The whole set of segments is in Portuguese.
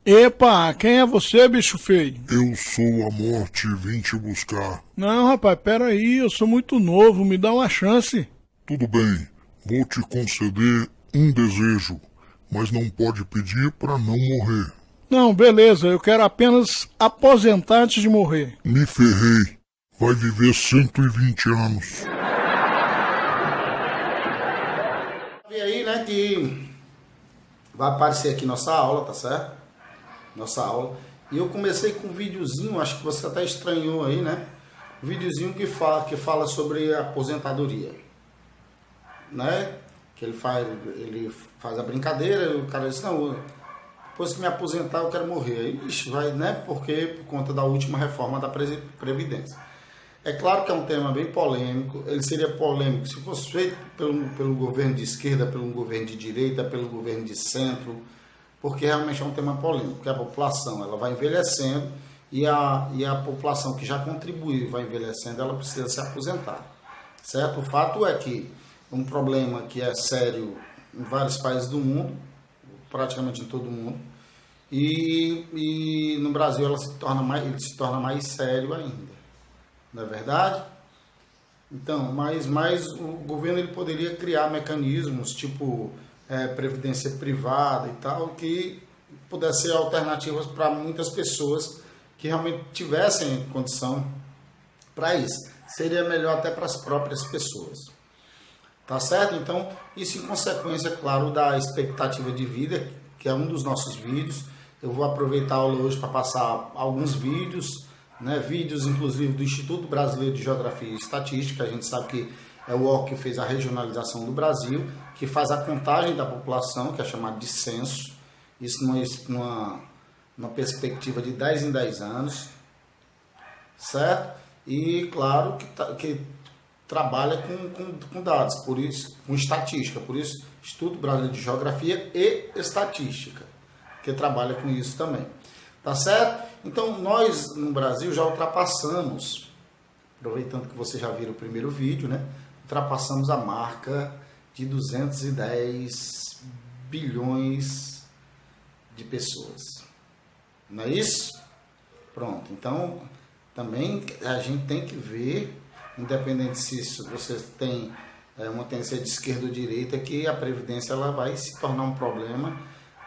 Epa, quem é você, bicho feio? Eu sou a morte e vim te buscar. Não, rapaz, pera aí, eu sou muito novo, me dá uma chance. Tudo bem, vou te conceder um desejo, mas não pode pedir para não morrer. Não, beleza, eu quero apenas aposentar antes de morrer. Me ferrei. Vai viver 120 anos. E aí, né, que vai aparecer aqui nossa aula, tá certo? Nossa aula. E eu comecei com um videozinho, acho que você até estranhou aí, né? Um videozinho que fala sobre a aposentadoria, né? Que ele faz a brincadeira, e o cara diz, não, depois que me aposentar eu quero morrer. Aí, ixi, vai, né? Porque por conta da última reforma da Previdência. É claro que é um tema bem polêmico, ele seria polêmico se fosse feito pelo governo de esquerda, pelo governo de direita, pelo governo de centro, porque realmente é um tema polêmico, porque a população ela vai envelhecendo e a população que já contribuiu vai envelhecendo, ela precisa se aposentar, certo? O fato é que é um problema que é sério em vários países do mundo, praticamente em todo o mundo, e no Brasil ele se torna mais sério ainda. Não é verdade? Então, mas o governo ele poderia criar mecanismos tipo previdência privada e tal, que pudesse ser alternativas para muitas pessoas que realmente tivessem condição para isso. Seria melhor até para as próprias pessoas. Tá certo? Então, isso em consequência, claro, da expectativa de vida, que é um dos nossos vídeos. Eu vou aproveitar a aula hoje para passar alguns vídeos, né, vídeos inclusive do Instituto Brasileiro de Geografia e Estatística. A gente sabe que é o órgão que fez a regionalização do Brasil, que faz a contagem da população, que é chamado de censo, isso numa perspectiva de 10 em 10 anos, certo? E claro que trabalha com dados, por isso, com estatística, por isso Instituto Brasileiro de Geografia e Estatística, que trabalha com isso também. Tá certo? Então, nós no Brasil já ultrapassamos, aproveitando que vocês já viram o primeiro vídeo, né? Ultrapassamos a marca de 210 bilhões de pessoas. Não é isso? Pronto. Então, também a gente tem que ver, independente se você tem uma tendência de esquerda ou direita, que a Previdência ela vai se tornar um problema,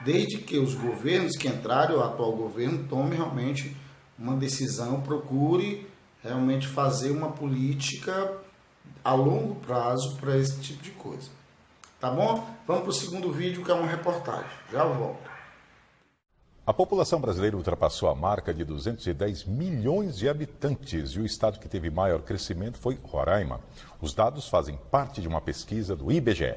desde que os governos que entrarem, o atual governo, tome realmente uma decisão, procure realmente fazer uma política a longo prazo para esse tipo de coisa. Tá bom? Vamos para o segundo vídeo, que é uma reportagem. Já volto. A população brasileira ultrapassou a marca de 210 milhões de habitantes e o estado que teve maior crescimento foi Roraima. Os dados fazem parte de uma pesquisa do IBGE.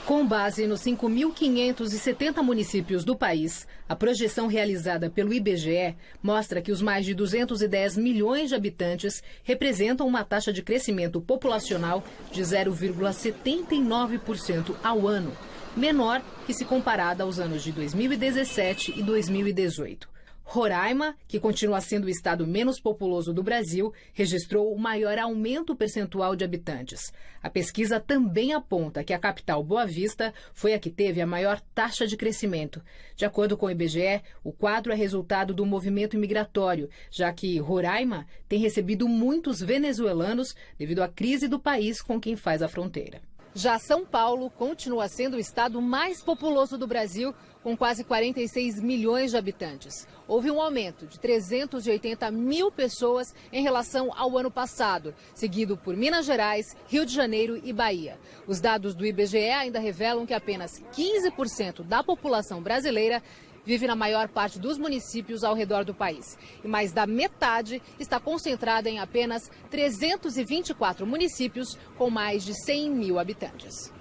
Com base nos 5.570 municípios do país, a projeção realizada pelo IBGE mostra que os mais de 210 milhões de habitantes representam uma taxa de crescimento populacional de 0,79% ao ano, menor que se comparada aos anos de 2017 e 2018. Roraima, que continua sendo o estado menos populoso do Brasil, registrou o maior aumento percentual de habitantes. A pesquisa também aponta que a capital Boa Vista foi a que teve a maior taxa de crescimento. De acordo com o IBGE, o quadro é resultado do movimento imigratório, já que Roraima tem recebido muitos venezuelanos devido à crise do país com quem faz a fronteira. Já São Paulo continua sendo o estado mais populoso do Brasil, com quase 46 milhões de habitantes. Houve um aumento de 380 mil pessoas em relação ao ano passado, seguido por Minas Gerais, Rio de Janeiro e Bahia. Os dados do IBGE ainda revelam que apenas 15% da população brasileira vive na maior parte dos municípios ao redor do país. E mais da metade está concentrada em apenas 324 municípios com mais de 100 mil habitantes.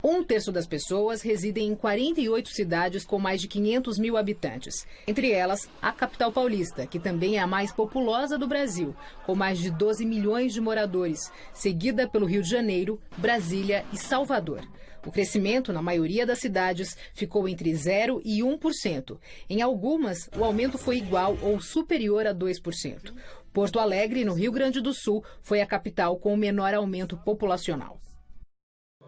Um terço das pessoas residem em 48 cidades com mais de 500 mil habitantes. Entre elas, a capital paulista, que também é a mais populosa do Brasil, com mais de 12 milhões de moradores, seguida pelo Rio de Janeiro, Brasília e Salvador. O crescimento na maioria das cidades ficou entre 0% e 1%. Em algumas, o aumento foi igual ou superior a 2%. Porto Alegre, no Rio Grande do Sul, foi a capital com o menor aumento populacional.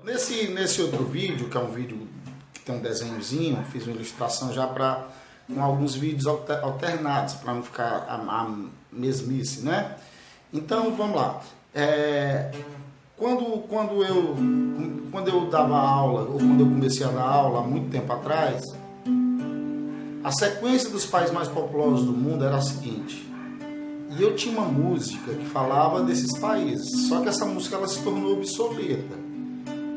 Nesse outro vídeo, que é um vídeo que tem um desenhozinho, fiz uma ilustração já para com alguns vídeos alternados, para não ficar a mesmice, né? Então, vamos lá. Quando eu dava aula, ou quando eu comecei a dar aula há muito tempo atrás, a sequência dos países mais populosos do mundo era a seguinte. E eu tinha uma música que falava desses países, só que essa música ela se tornou obsoleta,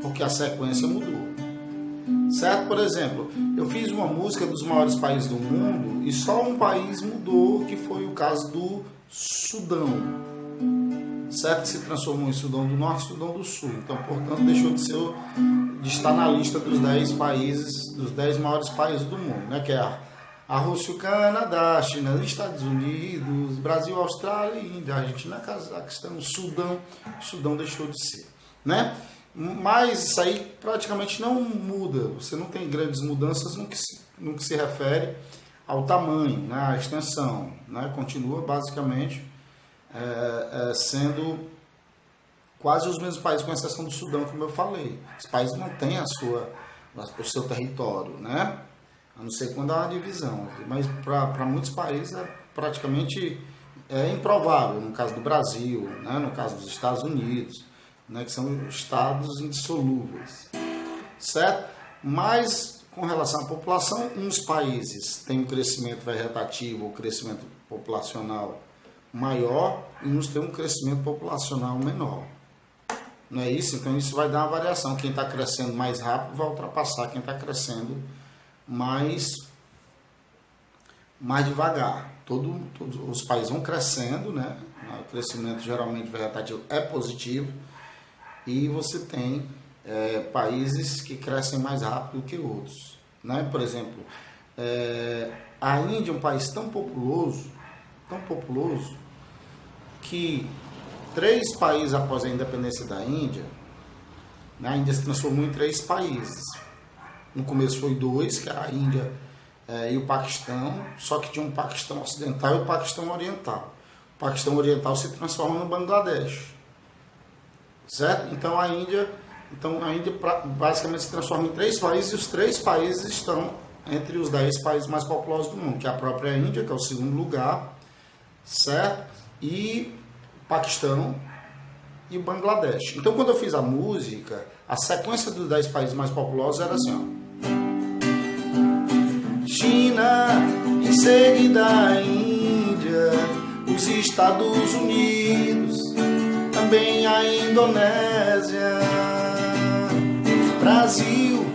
porque a sequência mudou. Certo? Por exemplo, eu fiz uma música dos maiores países do mundo e só um país mudou, que foi o caso do Sudão. Certo? Que se transformou em Sudão do Norte e Sudão do Sul. Então, portanto, deixou de estar na lista dos 10 países, dos 10 maiores países do mundo, né? Que é a Rússia, o Canadá, a China, os Estados Unidos, Brasil, Austrália, Índia, Argentina, Cazaquistão, Sudão deixou de ser, né? Mas isso aí praticamente não muda, você não tem grandes mudanças no que se refere ao tamanho, né, à extensão, né? Continua basicamente sendo quase os mesmos países, com exceção do Sudão, como eu falei. Os países mantêm o seu território, né? A não ser quando há uma divisão, mas para muitos países praticamente é improvável, no caso do Brasil, né? No caso dos Estados Unidos, né, que são estados indissolúveis, certo? Mas, com relação à população, uns países têm um crescimento vegetativo ou crescimento populacional maior e uns têm um crescimento populacional menor. Não é isso? Então, isso vai dar uma variação. Quem está crescendo mais rápido vai ultrapassar quem está crescendo mais devagar. Todos os países vão crescendo, né? O crescimento geralmente vegetativo é positivo. E você tem países que crescem mais rápido que outros, né? Por exemplo, a Índia é um país tão populoso, que 3 países após a independência da Índia, né, a Índia se transformou em 3 países. No começo foi 2, que era a Índia e o Paquistão, só que tinha um Paquistão ocidental e o Paquistão oriental. O Paquistão oriental se transforma no Bangladesh. Certo? Então a Índia basicamente se transforma em 3 países e os 3 países estão entre os 10 países mais populosos do mundo, que é a própria Índia, que é o segundo lugar, certo? E o Paquistão e o Bangladesh. Então quando eu fiz a música, a sequência dos 10 países mais populosos era assim, ó. China, em seguida a Índia, os Estados Unidos, também a Indonésia, Brasil,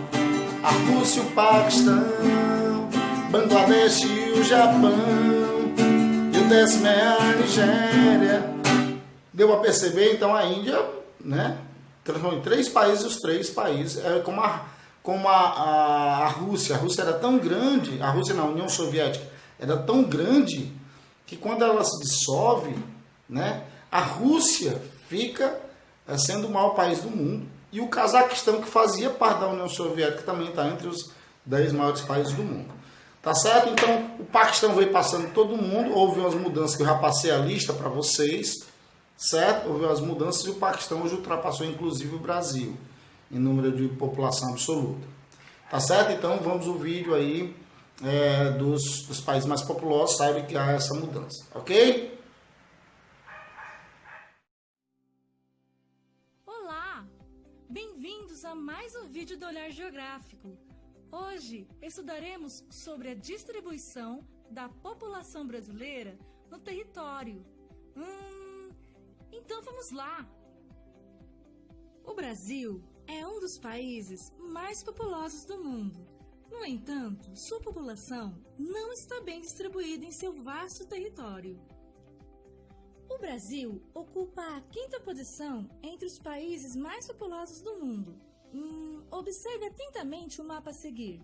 a Rússia, o Paquistão, Bangladesh e o Japão, e o 10º é a Nigéria. Deu para perceber? Então a Índia, né, transformou em 3 países, os 3 países, como a Rússia. A Rússia era tão grande, a Rússia na União Soviética era tão grande, que quando ela se dissolve, né, a Rússia fica sendo o maior país do mundo. E o Cazaquistão, que fazia parte da União Soviética, também está entre os 10 maiores países do mundo. Tá certo? Então, o Paquistão veio passando todo mundo. Houve umas mudanças que eu já passei a lista para vocês. Certo? Houve umas mudanças e o Paquistão hoje ultrapassou, inclusive, o Brasil em número de população absoluta. Tá certo? Então, vamos ao vídeo aí dos países mais populosos. Saiba que há essa mudança. Ok? Bem-vindos a mais um vídeo do Olhar Geográfico. Hoje estudaremos sobre a distribuição da população brasileira no território. Então vamos lá! O Brasil é um dos países mais populosos do mundo. No entanto, sua população não está bem distribuída em seu vasto território. O Brasil ocupa a 5ª posição entre os países mais populosos do mundo. Observe atentamente o mapa a seguir.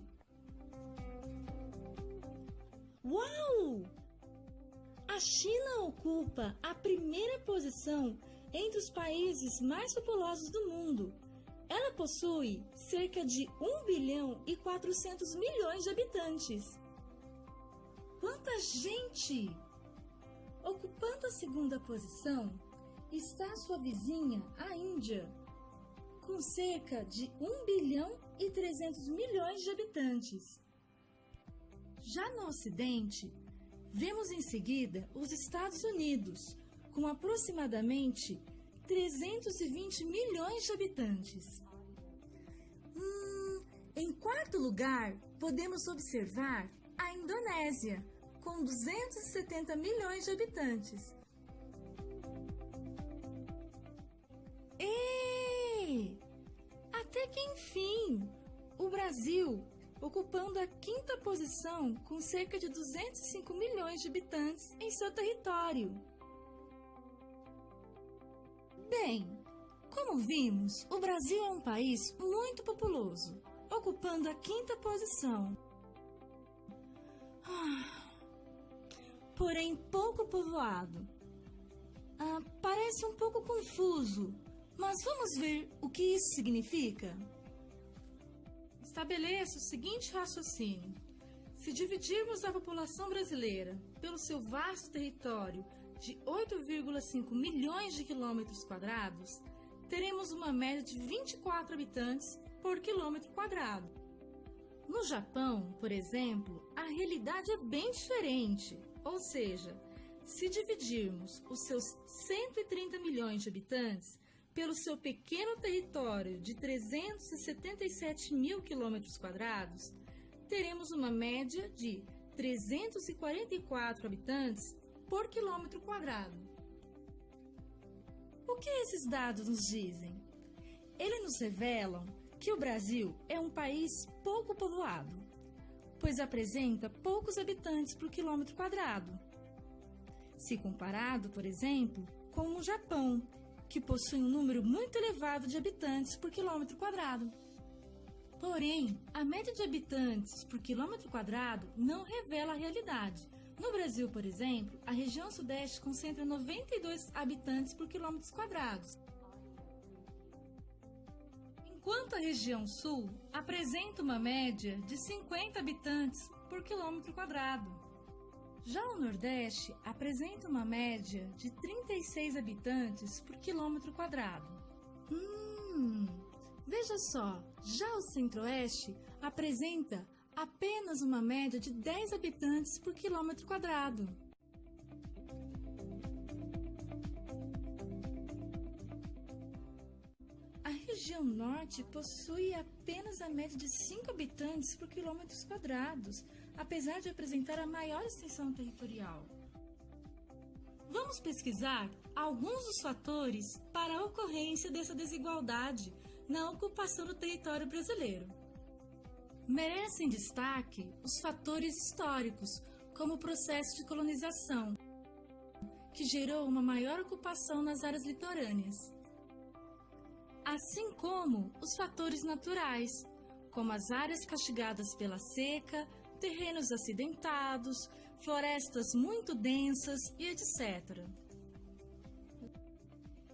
Uau! A China ocupa a 1ª posição entre os países mais populosos do mundo. Ela possui cerca de 1 bilhão e 400 milhões de habitantes. Quanta gente! Ocupando a 2ª posição está sua vizinha, a Índia, com cerca de 1 bilhão e 300 milhões de habitantes. Já no Ocidente, vemos em seguida os Estados Unidos, com aproximadamente 320 milhões de habitantes. Em quarto lugar, podemos observar a Indonésia, com 270 milhões de habitantes. Até que enfim, o Brasil, ocupando a quinta posição com cerca de 205 milhões de habitantes em seu território. Bem, como vimos, o Brasil é um país muito populoso, ocupando a quinta posição. Porém, pouco povoado. Parece um pouco confuso, mas vamos ver o que isso significa? Estabeleça o seguinte raciocínio. Se dividirmos a população brasileira pelo seu vasto território de 8,5 milhões de quilômetros quadrados, teremos uma média de 24 habitantes por quilômetro quadrado. No Japão, por exemplo, a realidade é bem diferente, ou seja, se dividirmos os seus 130 milhões de habitantes pelo seu pequeno território de 377 mil quilômetros quadrados, teremos uma média de 344 habitantes por quilômetro quadrado. O que esses dados nos dizem? Eles nos revelam que o Brasil é um país pouco povoado, pois apresenta poucos habitantes por quilômetro quadrado, se comparado, por exemplo, com o Japão, que possui um número muito elevado de habitantes por quilômetro quadrado. Porém, a média de habitantes por quilômetro quadrado não revela a realidade. No Brasil, por exemplo, a região sudeste concentra 92 habitantes por quilômetros quadrados, enquanto a região sul apresenta uma média de 50 habitantes por quilômetro quadrado. Já o Nordeste apresenta uma média de 36 habitantes por quilômetro quadrado. Veja só, já o Centro-Oeste apresenta apenas uma média de 10 habitantes por quilômetro quadrado. A região Norte possui apenas a média de 5 habitantes por quilômetros quadrados, apesar de apresentar a maior extensão territorial. Vamos pesquisar alguns dos fatores para a ocorrência dessa desigualdade na ocupação do território brasileiro. Merecem destaque os fatores históricos, como o processo de colonização, que gerou uma maior ocupação nas áreas litorâneas, assim como os fatores naturais, como as áreas castigadas pela seca, terrenos acidentados, florestas muito densas e etc.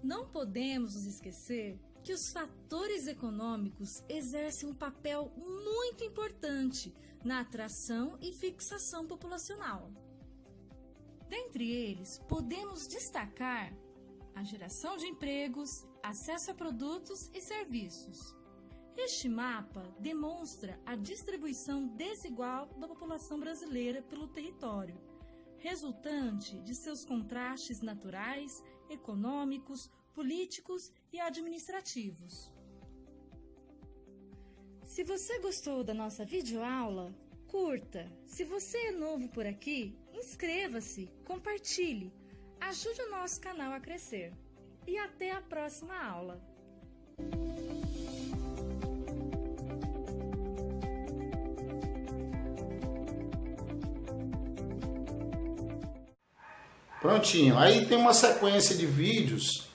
Não podemos nos esquecer que os fatores econômicos exercem um papel muito importante na atração e fixação populacional. Dentre eles, podemos destacar a geração de empregos, acesso a produtos e serviços. Este mapa demonstra a distribuição desigual da população brasileira pelo território, resultante de seus contrastes naturais, econômicos, políticos e administrativos. Se você gostou da nossa videoaula, curta. Se você é novo por aqui, inscreva-se, compartilhe, ajude o nosso canal a crescer. E até a próxima aula! Prontinho, aí tem uma sequência de vídeos,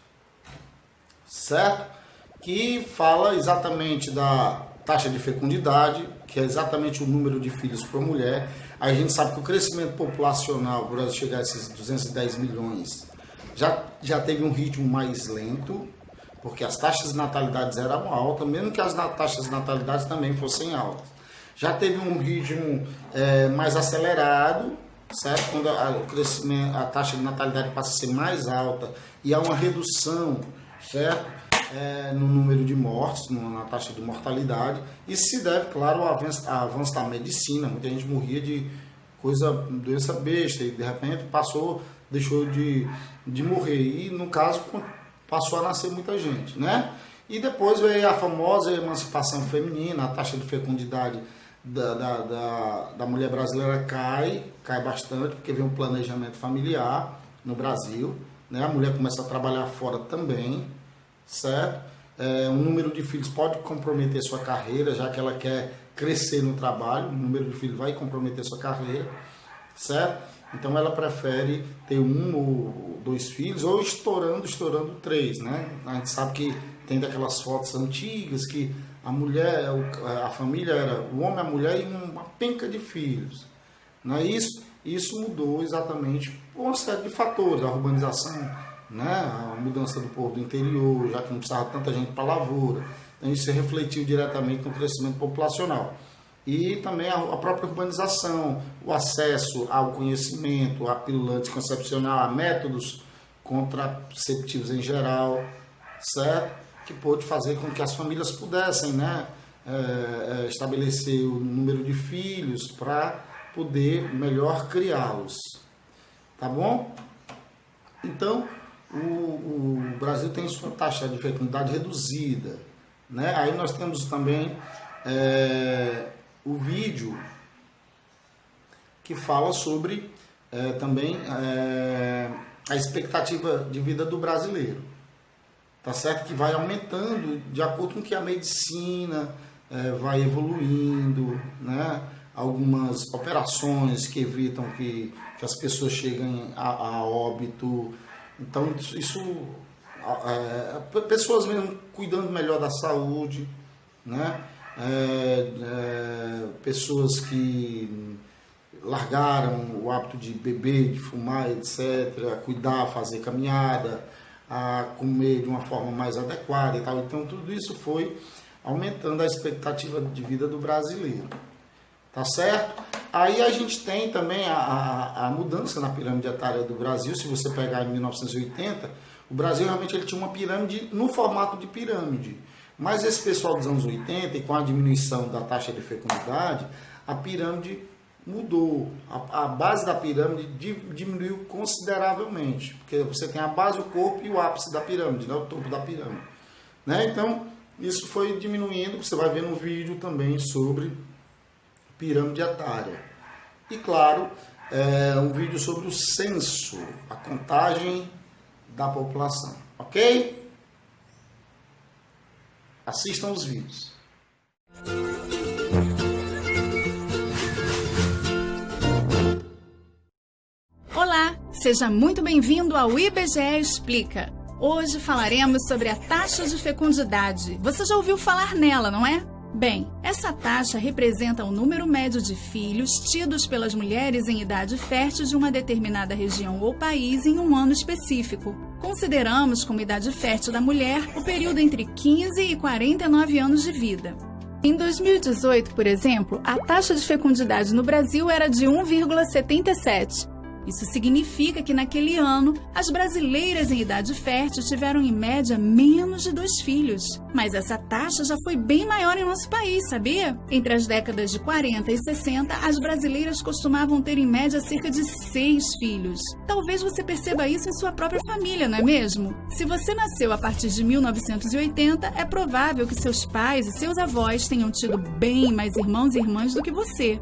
certo? Que fala exatamente da taxa de fecundidade, que é exatamente o número de filhos por mulher. Aí a gente sabe que o crescimento populacional, por Brasil chegar a esses 210 milhões, já teve um ritmo mais lento, porque as taxas de natalidade eram altas, mesmo que as taxas de natalidade também fossem altas. Já teve um ritmo mais acelerado, certo? Quando a taxa de natalidade passa a ser mais alta e há uma redução, certo? no número de mortes, na taxa de mortalidade. Isso se deve, claro, ao avanço da medicina. Muita gente morria de doença besta e de repente deixou de morrer. E no caso passou a nascer muita gente, né? E depois veio a famosa emancipação feminina, a taxa de fecundidade da mulher brasileira cai bastante, porque vem um planejamento familiar no Brasil, né? A mulher começa a trabalhar fora também, certo? O número de filhos pode comprometer sua carreira, já que ela quer crescer no trabalho, o número de filhos vai comprometer sua carreira, certo? Então ela prefere ter 1 ou 2 filhos, ou estourando 3, né? A gente sabe que tem daquelas fotos antigas que a mulher, a família era o homem, a mulher e uma penca de filhos. Não é isso? Isso mudou exatamente por uma série de fatores, a urbanização, né? A mudança do povo do interior, já que não precisava tanta gente para a lavoura. Então isso se refletiu diretamente no crescimento populacional. E também a própria urbanização, o acesso ao conhecimento, à pílula anticoncepcional, a métodos contraceptivos em geral, certo? Que pôde fazer com que as famílias pudessem, né, estabelecer o número de filhos para poder melhor criá-los. Tá bom? Então, o Brasil tem sua taxa de fecundidade reduzida, né? Aí nós temos também o vídeo que fala sobre também a expectativa de vida do brasileiro. Tá certo? Que vai aumentando de acordo com que a medicina vai evoluindo, né? Algumas operações que evitam que as pessoas cheguem a óbito. Então, pessoas mesmo cuidando melhor da saúde, né? Pessoas que largaram o hábito de beber, de fumar, etc., cuidar, fazer caminhada, a comer de uma forma mais adequada e tal. Então, tudo isso foi aumentando a expectativa de vida do brasileiro. Tá certo? Aí a gente tem também a mudança na pirâmide etária do Brasil. Se você pegar em 1980, o Brasil realmente ele tinha uma pirâmide no formato de pirâmide. Mas esse pessoal dos anos 80, e com a diminuição da taxa de fecundidade, a pirâmide mudou. A base da pirâmide diminuiu consideravelmente. Porque você tem a base, o corpo e o ápice da pirâmide, né? O topo da pirâmide. Né? Então, isso foi diminuindo. Você vai ver no vídeo também sobre pirâmide etária. E, claro, um vídeo sobre o censo, a contagem da população. Ok? Assistam os vídeos. Olá, seja muito bem-vindo ao IBGE Explica. Hoje falaremos sobre a taxa de fecundidade. Você já ouviu falar nela, não é? Bem, essa taxa representa o número médio de filhos tidos pelas mulheres em idade fértil de uma determinada região ou país em um ano específico. Consideramos como idade fértil da mulher o período entre 15 e 49 anos de vida. Em 2018, por exemplo, a taxa de fecundidade no Brasil era de 1,77. Isso significa que naquele ano, as brasileiras em idade fértil tiveram em média menos de 2 filhos. Mas essa taxa já foi bem maior em nosso país, sabia? Entre as décadas de 40 e 60, as brasileiras costumavam ter em média cerca de 6 filhos. Talvez você perceba isso em sua própria família, não é mesmo? Se você nasceu a partir de 1980, é provável que seus pais e seus avós tenham tido bem mais irmãos e irmãs do que você.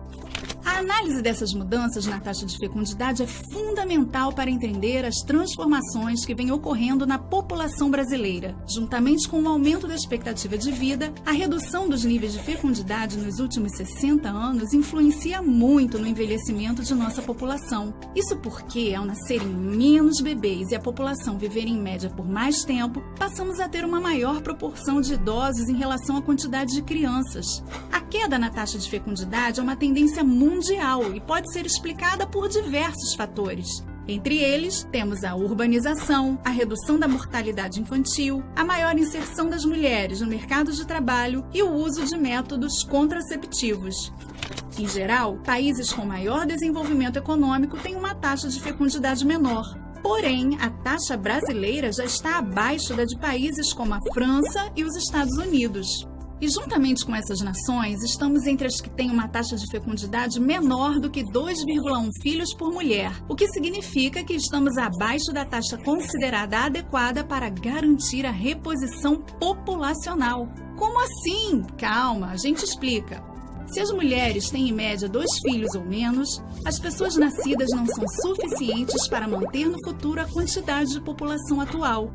A análise dessas mudanças na taxa de fecundidade é fundamental para entender as transformações que vêm ocorrendo na população brasileira. Juntamente com o aumento da expectativa de vida, a redução dos níveis de fecundidade nos últimos 60 anos influencia muito no envelhecimento de nossa população. Isso porque, ao nascerem menos bebês e a população viver em média por mais tempo, passamos a ter uma maior proporção de idosos em relação à quantidade de crianças. A queda na taxa de fecundidade é uma tendência mundial e pode ser explicada por diversos fatores. Entre eles, temos a urbanização, a redução da mortalidade infantil, a maior inserção das mulheres no mercado de trabalho e o uso de métodos contraceptivos. Em geral, países com maior desenvolvimento econômico têm uma taxa de fecundidade menor. Porém, a taxa brasileira já está abaixo da de países como a França e os Estados Unidos. E juntamente com essas nações, estamos entre as que têm uma taxa de fecundidade menor do que 2,1 filhos por mulher, o que significa que estamos abaixo da taxa considerada adequada para garantir a reposição populacional. Como assim? Calma, a gente explica. Se as mulheres têm em média 2 filhos ou menos, as pessoas nascidas não são suficientes para manter no futuro a quantidade de população atual.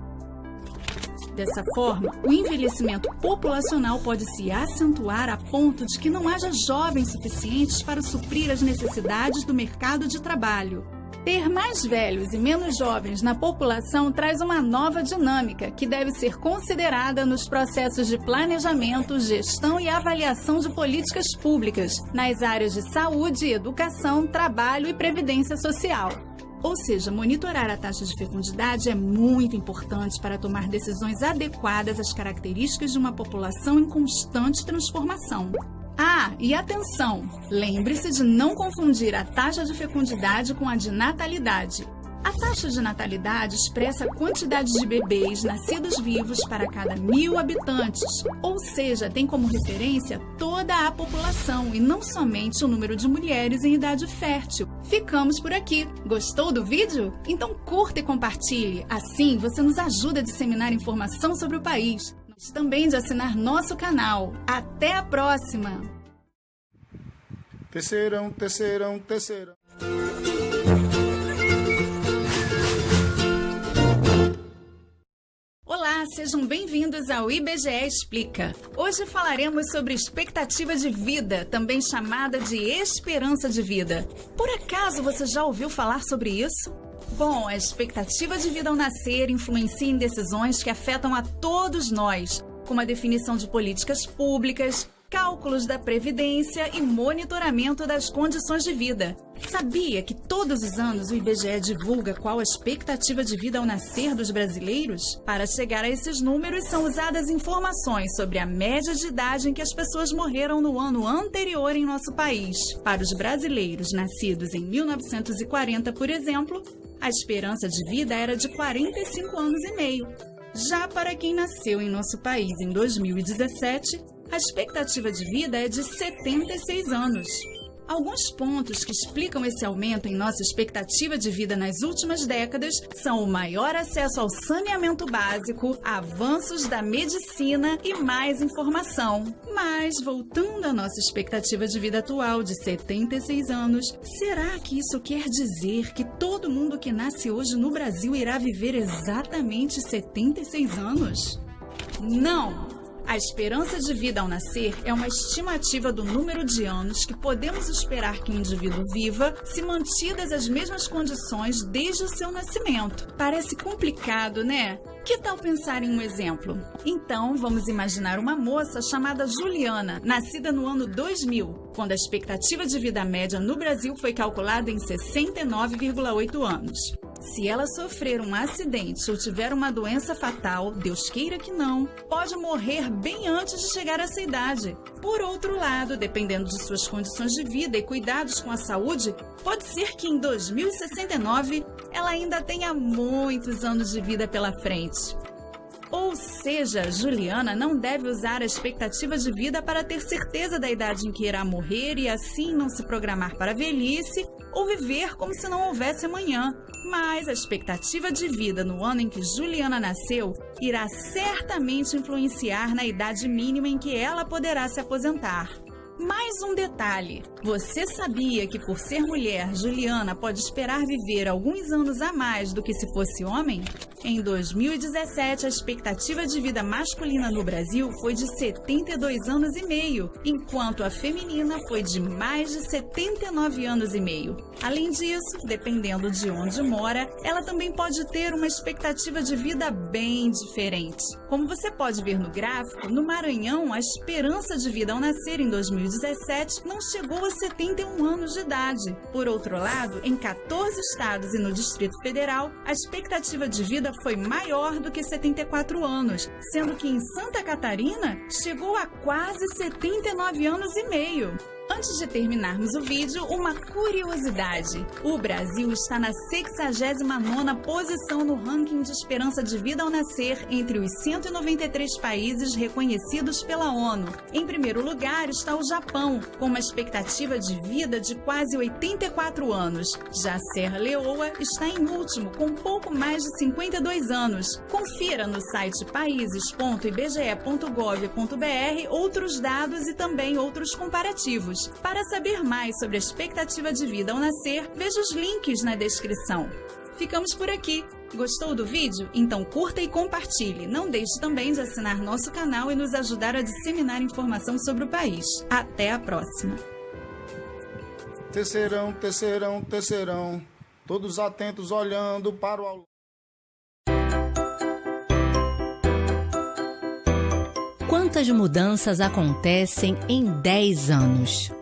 Dessa forma, o envelhecimento populacional pode se acentuar a ponto de que não haja jovens suficientes para suprir as necessidades do mercado de trabalho. Ter mais velhos e menos jovens na população traz uma nova dinâmica que deve ser considerada nos processos de planejamento, gestão e avaliação de políticas públicas nas áreas de saúde, educação, trabalho e previdência social. Ou seja, monitorar a taxa de fecundidade é muito importante para tomar decisões adequadas às características de uma população em constante transformação. Ah, e atenção! Lembre-se de não confundir a taxa de fecundidade com a de natalidade. A taxa de natalidade expressa a quantidade de bebês nascidos vivos para cada 1.000 habitantes, ou seja, tem como referência toda a população e não somente o número de mulheres em idade fértil. Ficamos por aqui. Gostou do vídeo? Então curta e compartilhe. Assim você nos ajuda a disseminar informação sobre o país. Mas também de assinar nosso canal. Até a próxima! Terceirão, terceirão, terceirão. Olá, sejam bem-vindos ao IBGE Explica. Hoje falaremos sobre expectativa de vida, também chamada de esperança de vida. Por acaso você já ouviu falar sobre isso? Bom, a expectativa de vida ao nascer influencia em decisões que afetam a todos nós, como a definição de políticas públicas, cálculos da previdência e monitoramento das condições de vida. Sabia que todos os anos o IBGE divulga qual a expectativa de vida ao nascer dos brasileiros? Para chegar a esses números são usadas informações sobre a média de idade em que as pessoas morreram no ano anterior em nosso país. Para os brasileiros nascidos em 1940, por exemplo, a esperança de vida era de 45 anos e meio. Já para quem nasceu em nosso país em 2017, a expectativa de vida é de 76 anos. Alguns pontos que explicam esse aumento em nossa expectativa de vida nas últimas décadas são o maior acesso ao saneamento básico, avanços da medicina e mais informação. Mas, voltando à nossa expectativa de vida atual de 76 anos, será que isso quer dizer que todo mundo que nasce hoje no Brasil irá viver exatamente 76 anos? Não! A esperança de vida ao nascer é uma estimativa do número de anos que podemos esperar que um indivíduo viva se mantidas as mesmas condições desde o seu nascimento. Parece complicado, né? Que tal pensar em um exemplo? Então, vamos imaginar uma moça chamada Juliana, nascida no ano 2000, quando a expectativa de vida média no Brasil foi calculada em 69,8 anos. Se ela sofrer um acidente ou tiver uma doença fatal, Deus queira que não, pode morrer bem antes de chegar a essa idade. Por outro lado, dependendo de suas condições de vida e cuidados com a saúde, pode ser que em 2069 ela ainda tenha muitos anos de vida pela frente. Ou seja, Juliana não deve usar a expectativa de vida para ter certeza da idade em que irá morrer e assim não se programar para a velhice ou viver como se não houvesse amanhã. Mas a expectativa de vida no ano em que Juliana nasceu irá certamente influenciar na idade mínima em que ela poderá se aposentar. Mais um detalhe, você sabia que por ser mulher, Juliana pode esperar viver alguns anos a mais do que se fosse homem? Em 2017, a expectativa de vida masculina no Brasil foi de 72 anos e meio, enquanto a feminina foi de mais de 79 anos e meio. Além disso, dependendo de onde mora, ela também pode ter uma expectativa de vida bem diferente. Como você pode ver no gráfico, no Maranhão, a esperança de vida ao nascer em 2017 não chegou a 71 anos de idade. Por outro lado, em 14 estados e no Distrito Federal, a expectativa de vida foi maior do que 74 anos, sendo que em Santa Catarina chegou a quase 79 anos e meio. Antes de terminarmos o vídeo, uma curiosidade. O Brasil está na 69ª posição no ranking de esperança de vida ao nascer entre os 193 países reconhecidos pela ONU. Em primeiro lugar está o Japão, com uma expectativa de vida de quase 84 anos. Já Serra Leoa está em último, com pouco mais de 52 anos. Confira no site países.ibge.gov.br outros dados e também outros comparativos. Para saber mais sobre a expectativa de vida ao nascer, veja os links na descrição. Ficamos por aqui. Gostou do vídeo? Então curta e compartilhe. Não deixe também de assinar nosso canal e nos ajudar a disseminar informação sobre o país. Até a próxima! Terceirão, terceirão, terceirão, todos atentos olhando para o aulão. Quantas mudanças acontecem em 10 anos?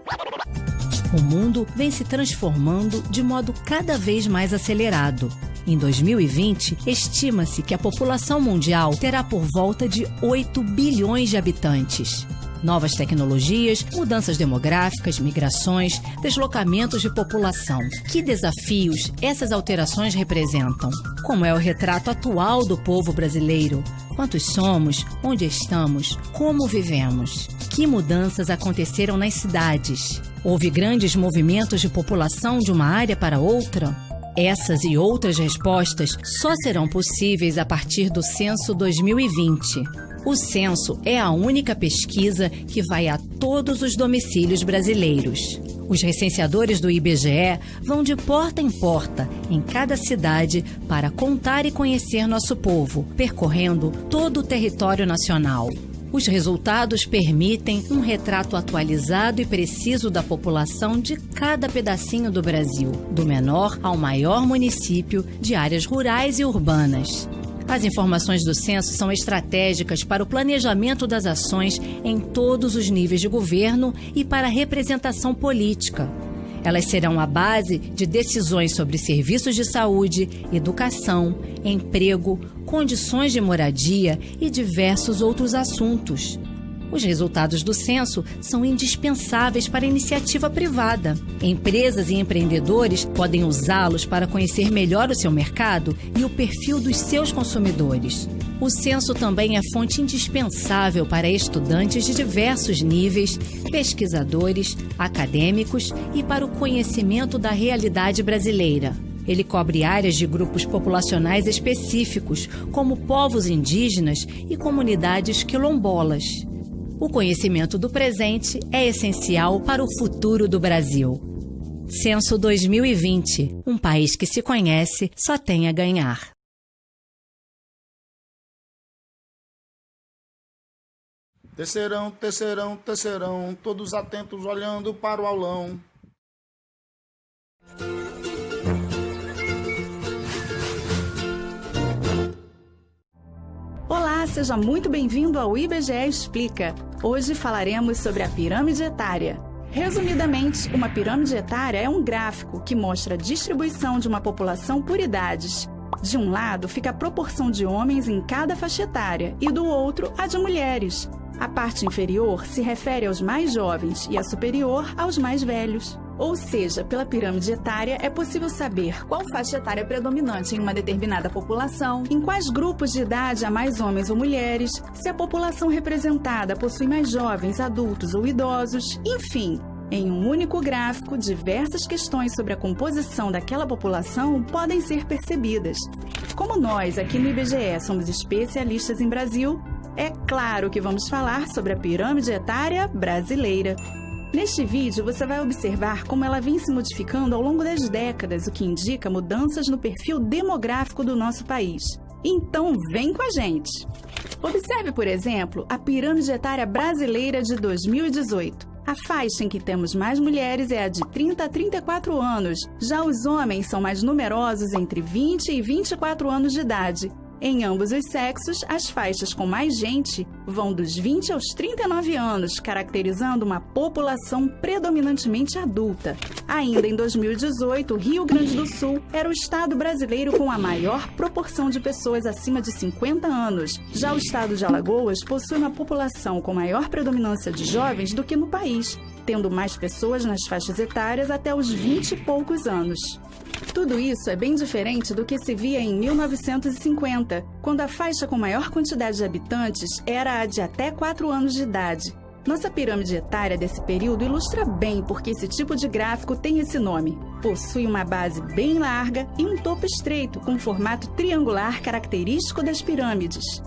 O mundo vem se transformando de modo cada vez mais acelerado. Em 2020, estima-se que a população mundial terá por volta de 8 bilhões de habitantes. Novas tecnologias, mudanças demográficas, migrações, deslocamentos de população. Que desafios essas alterações representam? Como é o retrato atual do povo brasileiro? Quantos somos? Onde estamos? Como vivemos? Que mudanças aconteceram nas cidades? Houve grandes movimentos de população de uma área para outra? Essas e outras respostas só serão possíveis a partir do Censo 2020. O censo é a única pesquisa que vai a todos os domicílios brasileiros. Os recenseadores do IBGE vão de porta em porta, em cada cidade, para contar e conhecer nosso povo, percorrendo todo o território nacional. Os resultados permitem um retrato atualizado e preciso da população de cada pedacinho do Brasil, do menor ao maior município, de áreas rurais e urbanas. As informações do censo são estratégicas para o planejamento das ações em todos os níveis de governo e para a representação política. Elas serão a base de decisões sobre serviços de saúde, educação, emprego, condições de moradia e diversos outros assuntos. Os resultados do censo são indispensáveis para a iniciativa privada. Empresas e empreendedores podem usá-los para conhecer melhor o seu mercado e o perfil dos seus consumidores. O censo também é fonte indispensável para estudantes de diversos níveis, pesquisadores, acadêmicos e para o conhecimento da realidade brasileira. Ele cobre áreas de grupos populacionais específicos, como povos indígenas e comunidades quilombolas. O conhecimento do presente é essencial para o futuro do Brasil. Censo 2020. Um país que se conhece só tem a ganhar. Terceirão, terceirão, terceirão, todos atentos olhando para o aulão. Olá, seja muito bem-vindo ao IBGE Explica. Hoje falaremos sobre a pirâmide etária. Resumidamente, uma pirâmide etária é um gráfico que mostra a distribuição de uma população por idades. De um lado fica a proporção de homens em cada faixa etária e do outro a de mulheres. A parte inferior se refere aos mais jovens e a superior aos mais velhos. Ou seja, pela pirâmide etária é possível saber qual faixa etária é predominante em uma determinada população, em quais grupos de idade há mais homens ou mulheres, se a população representada possui mais jovens, adultos ou idosos, enfim. Em um único gráfico, diversas questões sobre a composição daquela população podem ser percebidas. Como nós, aqui no IBGE, somos especialistas em Brasil, é claro que vamos falar sobre a pirâmide etária brasileira. Neste vídeo, você vai observar como ela vem se modificando ao longo das décadas, o que indica mudanças no perfil demográfico do nosso país. Então, vem com a gente! Observe, por exemplo, a pirâmide etária brasileira de 2018. A faixa em que temos mais mulheres é a de 30 a 34 anos. Já os homens são mais numerosos entre 20 e 24 anos de idade. Em ambos os sexos, as faixas com mais gente vão dos 20 aos 39 anos, caracterizando uma população predominantemente adulta. Ainda em 2018, o Rio Grande do Sul era o estado brasileiro com a maior proporção de pessoas acima de 50 anos. Já o estado de Alagoas possui uma população com maior predominância de jovens do que no país, tendo mais pessoas nas faixas etárias até os 20 e poucos anos. Tudo isso é bem diferente do que se via em 1950, quando a faixa com maior quantidade de habitantes era a de até 4 anos de idade. Nossa pirâmide etária desse período ilustra bem porque esse tipo de gráfico tem esse nome. Possui uma base bem larga e um topo estreito, com formato triangular característico das pirâmides.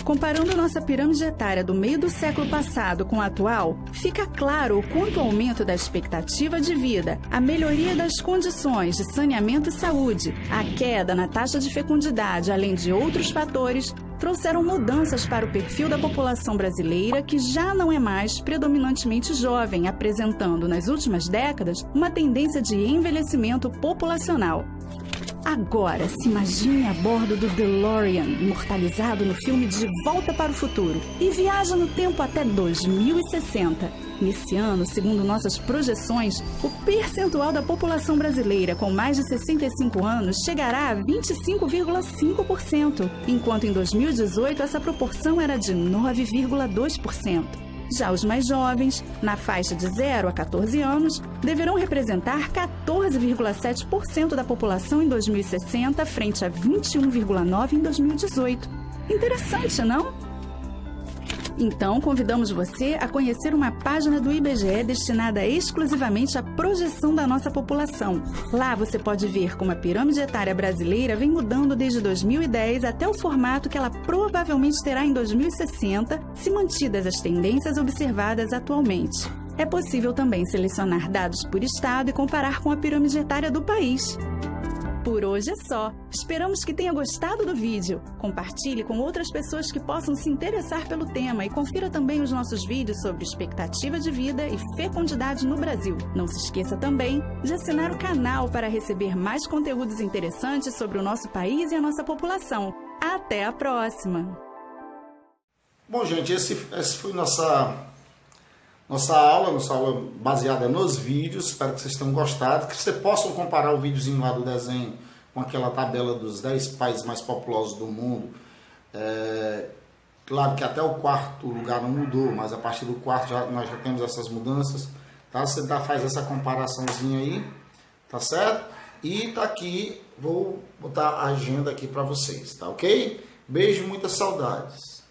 Comparando nossa pirâmide etária do meio do século passado com a atual, fica claro o quanto o aumento da expectativa de vida, a melhoria das condições de saneamento e saúde, a queda na taxa de fecundidade, além de outros fatores, trouxeram mudanças para o perfil da população brasileira, que já não é mais predominantemente jovem, apresentando nas últimas décadas uma tendência de envelhecimento populacional. Agora, se imagine a bordo do DeLorean, imortalizado no filme De Volta para o Futuro, e viaja no tempo até 2060. Nesse ano, segundo nossas projeções, o percentual da população brasileira com mais de 65 anos chegará a 25,5%, enquanto em 2018 essa proporção era de 9,2%. Já os mais jovens, na faixa de 0 a 14 anos, deverão representar 14,7% da população em 2060, frente a 21,9% em 2018. Interessante, não? Então, convidamos você a conhecer uma página do IBGE destinada exclusivamente à projeção da nossa população. Lá você pode ver como a pirâmide etária brasileira vem mudando desde 2010 até o formato que ela provavelmente terá em 2060, se mantidas as tendências observadas atualmente. É possível também selecionar dados por estado e comparar com a pirâmide etária do país. Por hoje é só. Esperamos que tenha gostado do vídeo. Compartilhe com outras pessoas que possam se interessar pelo tema e confira também os nossos vídeos sobre expectativa de vida e fecundidade no Brasil. Não se esqueça também de assinar o canal para receber mais conteúdos interessantes sobre o nosso país e a nossa população. Até a próxima! Bom, gente, esse foi nossa aula baseada nos vídeos. Espero que vocês tenham gostado, que vocês possam comparar o videozinho lá do desenho com aquela tabela dos 10 países mais populosos do mundo. Claro que até o quarto lugar não mudou, mas a partir do quarto nós já temos essas mudanças, tá? Você faz essa comparaçãozinha aí, tá certo? E tá aqui, vou botar a agenda aqui para vocês, tá ok? Beijo e muitas saudades.